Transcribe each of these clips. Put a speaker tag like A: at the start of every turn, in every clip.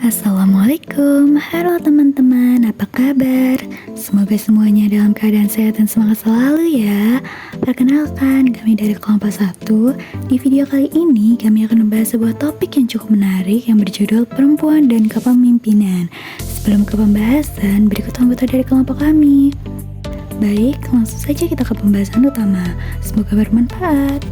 A: Assalamualaikum, halo teman-teman, apa kabar? Semoga semuanya dalam keadaan sehat dan semangat selalu ya. Perkenalkan, kami dari kelompok 1. Di video kali ini, kami akan membahas sebuah topik yang cukup menarik yang berjudul perempuan dan kepemimpinan. Sebelum ke pembahasan, berikut anggota dari kelompok kami. Baik, langsung saja kita ke pembahasan utama. Semoga bermanfaat.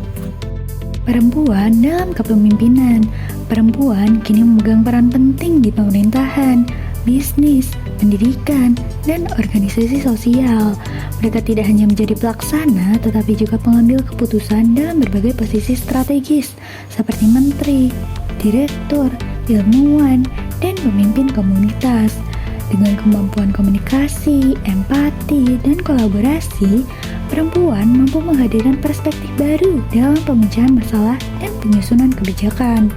A: Perempuan dalam kepemimpinan. Perempuan kini memegang peran penting di pemerintahan, bisnis, pendidikan, dan organisasi sosial. Mereka tidak hanya menjadi pelaksana, tetapi juga pengambil keputusan dalam berbagai posisi strategis, seperti menteri, direktur, ilmuwan, dan pemimpin komunitas. Dengan kemampuan komunikasi, empati, dan kolaborasi, perempuan mampu menghadirkan perspektif baru dalam pemecahan masalah dan penyusunan kebijakan.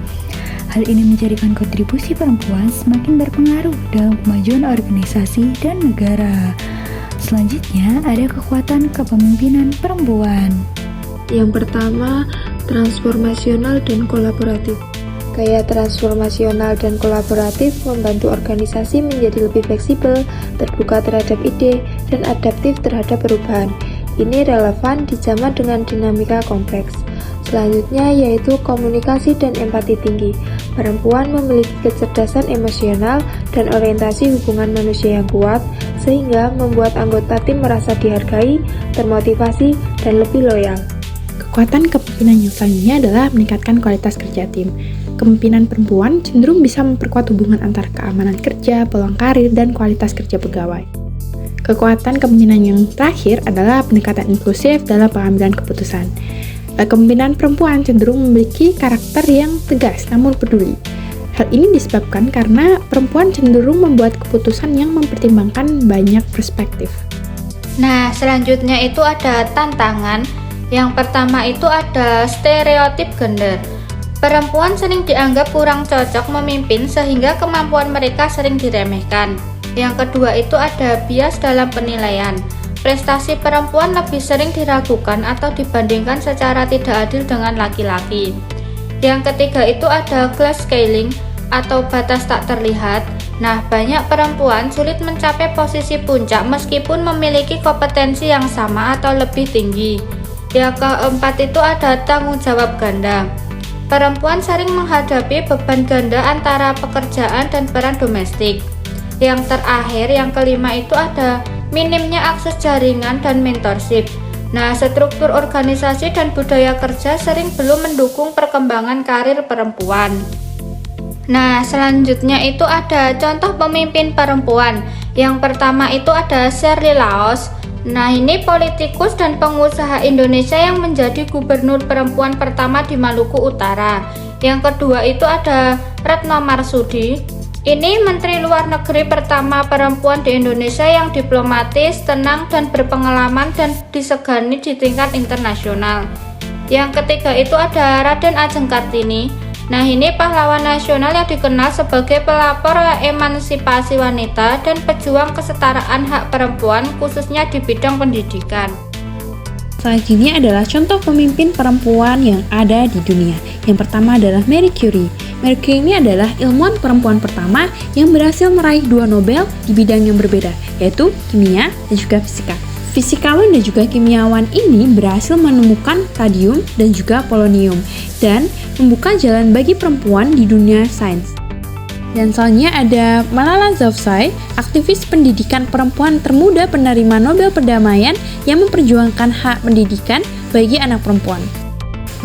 A: Hal ini menjadikan kontribusi perempuan semakin berpengaruh dalam kemajuan organisasi dan negara. Selanjutnya, ada kekuatan kepemimpinan perempuan.
B: Yang pertama, transformasional dan kolaboratif. Gaya transformasional dan kolaboratif membantu organisasi menjadi lebih fleksibel, terbuka terhadap ide, dan adaptif terhadap perubahan. Ini relevan di zaman dengan dinamika kompleks. Selanjutnya yaitu komunikasi dan empati tinggi. Perempuan memiliki kecerdasan emosional dan orientasi hubungan manusia yang kuat, sehingga membuat anggota tim merasa dihargai, termotivasi, dan lebih loyal.
C: Kekuatan kepemimpinan yang selanjutnya adalah meningkatkan kualitas kerja tim. Kepemimpinan perempuan cenderung bisa memperkuat hubungan antara keamanan kerja, peluang karir, dan kualitas kerja pegawai. Kekuatan kepemimpinan yang terakhir adalah pendekatan inklusif dalam pengambilan keputusan. Kepemimpinan perempuan cenderung memiliki karakter yang tegas namun peduli. Hal ini disebabkan karena perempuan cenderung membuat keputusan yang mempertimbangkan banyak perspektif.
D: Nah, selanjutnya itu ada tantangan. Yang pertama itu ada stereotip gender. Perempuan sering dianggap kurang cocok memimpin sehingga kemampuan mereka sering diremehkan. Yang kedua itu ada bias dalam penilaian. Prestasi perempuan lebih sering diragukan atau dibandingkan secara tidak adil dengan laki-laki. Yang ketiga itu ada glass ceiling atau batas tak terlihat. Nah, banyak perempuan sulit mencapai posisi puncak meskipun memiliki kompetensi yang sama atau lebih tinggi. Yang keempat itu ada tanggung jawab ganda. Perempuan sering menghadapi beban ganda antara pekerjaan dan peran domestik. Yang terakhir, yang kelima itu ada minimnya akses jaringan dan mentorship. Nah, struktur organisasi dan budaya kerja sering belum mendukung perkembangan karir perempuan. Nah, selanjutnya itu ada contoh pemimpin perempuan. Yang pertama itu ada Shirley Laos. Nah, ini politikus dan pengusaha Indonesia yang menjadi gubernur perempuan pertama di Maluku Utara. Yang kedua itu ada Retno Marsudi. Ini Menteri Luar Negeri pertama perempuan di Indonesia yang diplomatis, tenang, dan berpengalaman dan disegani di tingkat internasional. Yang ketiga itu ada Raden Ajeng Kartini. Nah, ini pahlawan nasional yang dikenal sebagai pelopor emansipasi wanita dan pejuang kesetaraan hak perempuan khususnya di bidang pendidikan.
C: Selanjutnya adalah contoh pemimpin perempuan yang ada di dunia. Yang pertama adalah Marie Curie. Marie Curie ini adalah ilmuwan perempuan pertama yang berhasil meraih 2 Nobel di bidang yang berbeda, yaitu kimia dan juga fisika. Fisikawan dan juga kimiawan ini berhasil menemukan radium dan juga polonium dan membuka jalan bagi perempuan di dunia sains. Dan selanjutnya ada Malala Yousafzai, aktivis pendidikan perempuan termuda penerima Nobel Perdamaian yang memperjuangkan hak pendidikan bagi anak perempuan.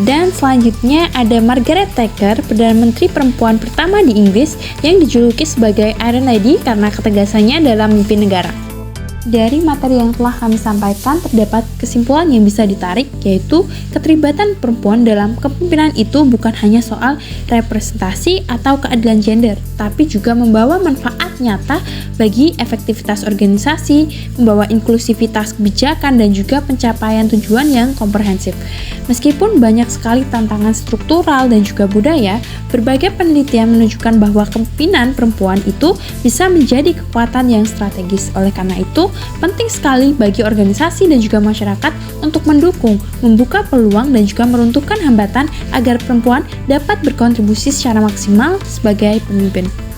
C: Dan selanjutnya ada Margaret Thatcher, Perdana Menteri perempuan pertama di Inggris yang dijuluki sebagai Iron Lady karena ketegasannya dalam memimpin negara. Dari materi yang telah kami sampaikan, terdapat kesimpulan yang bisa ditarik, yaitu keterlibatan perempuan dalam kepemimpinan itu bukan hanya soal representasi atau keadilan gender, tapi juga membawa manfaat nyata bagi efektivitas organisasi, membawa inklusivitas kebijakan, dan juga pencapaian tujuan yang komprehensif. Meskipun banyak sekali tantangan struktural dan juga budaya, berbagai penelitian menunjukkan bahwa kepemimpinan perempuan itu bisa menjadi kekuatan yang strategis. Oleh karena itu, penting sekali bagi organisasi dan juga masyarakat untuk mendukung, membuka peluang dan juga meruntuhkan hambatan agar perempuan dapat berkontribusi secara maksimal sebagai pemimpin.